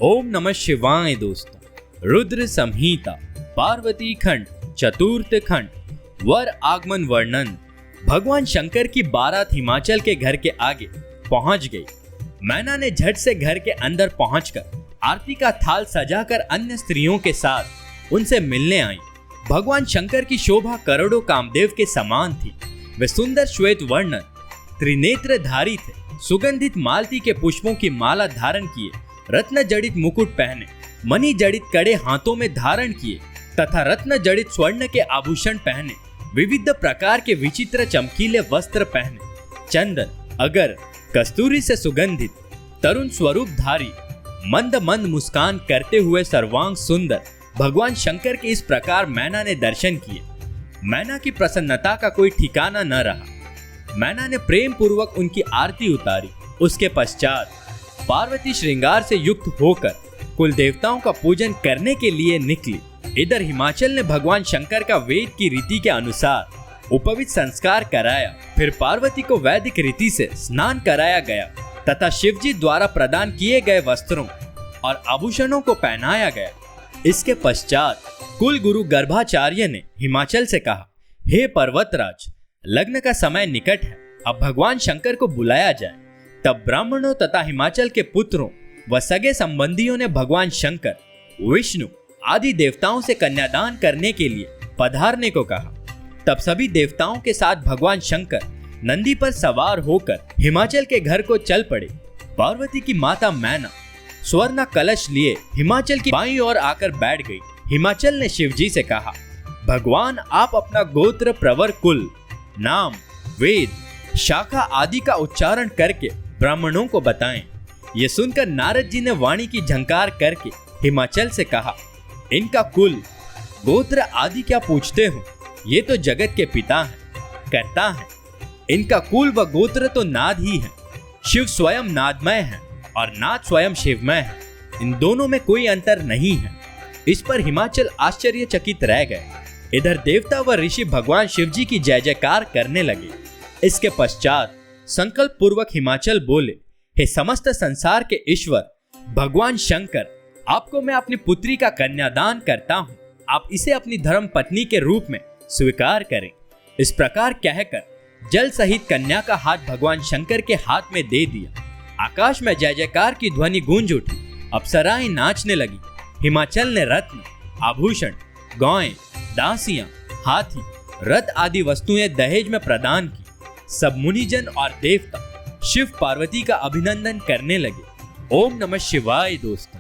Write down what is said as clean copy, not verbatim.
ओम नमः शिवाय दोस्तों। रुद्र संहिता पार्वती खंड चतुर्थ खंड वर आगमन वर्णन। भगवान शंकर की बारात हिमाचल के घर के आगे पहुंच गई। मैना ने झट से घर के अंदर पहुंचकर आरती का थाल सजाकर अन्य स्त्रियों के साथ उनसे मिलने आई। भगवान शंकर की शोभा करोड़ों कामदेव के समान थी। वे सुंदर श्वेत वर्णन त्रिनेत्रधारी थे। सुगंधित मालती के पुष्पों की माला धारण किए, रत्न जड़ित मुकुट पहने, मणि जड़ित कड़े हाथों में धारण किए तथा रत्न जड़ित स्वर्ण के आभूषण पहने, विविध प्रकार के विचित्र चमकीले वस्त्र पहने, चंदन, अगर, कस्तूरी से सुगंधित तरुण स्वरूपधारी, मंद मंद मुस्कान करते हुए सर्वांग सुंदर भगवान शंकर के इस प्रकार मैना ने दर्शन किए। मैना की प्रसन्नता का कोई ठिकाना न रहा। मैना ने प्रेम पूर्वक उनकी आरती उतारी। उसके पश्चात पार्वती श्रृंगार से युक्त होकर कुल देवताओं का पूजन करने के लिए निकली। इधर हिमाचल ने भगवान शंकर का वेद की रीति के अनुसार उपवित संस्कार कराया। फिर पार्वती को वैदिक रीति से स्नान कराया गया तथा शिवजी द्वारा प्रदान किए गए वस्त्रों और आभूषणों को पहनाया गया। इसके पश्चात कुल गुरु गर्भाचार्य ने हिमाचल से कहा, हे पर्वतराज, लग्न का समय निकट है, अब भगवान शंकर को बुलाया जाए। तब ब्राह्मणों तथा हिमाचल के पुत्रों व सगे संबंधियों ने भगवान शंकर, विष्णु आदि देवताओं से कन्यादान करने के लिए पधारने को कहा। तब सभी देवताओं के साथ भगवान शंकर नंदी पर सवार होकर हिमाचल के घर को चल पड़े। पार्वती की माता मैना स्वर्ण कलश लिए हिमाचल की बाईं ओर आकर बैठ गई। हिमाचल ने शिवजी से कहा, भगवान आप अपना गोत्र, प्रवर, कुल, नाम, वेद, शाखा आदि का उच्चारण करके ब्राह्मणों को बताएं। ये सुनकर नारद जी ने वाणी की झंकार करके हिमाचल से कहा, इनका कुल, गोत्र आदि क्या पूछते हो? ये तो जगत के पिता हैं, कर्ता हैं। इनका कुल व गोत्र तो नाद ही है। शिव स्वयं नादमय है और नाद स्वयं शिवमय है। इन दोनों में कोई अंतर नहीं है। इस पर हिमाचल आश्चर्यचकित रह गए। इधर देवता व ऋषि भगवान शिवजी की जय जयकार करने लगे। इसके पश्चात संकल्प पूर्वक हिमाचल बोले, हे समस्त संसार के ईश्वर भगवान शंकर, आपको मैं अपनी पुत्री का कन्यादान करता हूँ। आप इसे अपनी धर्म पत्नी के रूप में स्वीकार करें। इस प्रकार कहकर जल सहित कन्या का हाथ भगवान शंकर के हाथ में दे दिया। आकाश में जय जयकार की ध्वनि गूंज उठी। अप्सराएं नाचने लगी। हिमाचल ने रत्न, आभूषण, गौएं, दासियां, हाथी, रथ आदि वस्तुएं दहेज में प्रदान की। सब मुनिजन और देवता शिव पार्वती का अभिनंदन करने लगे। ओम नमः शिवाय दोस्तों।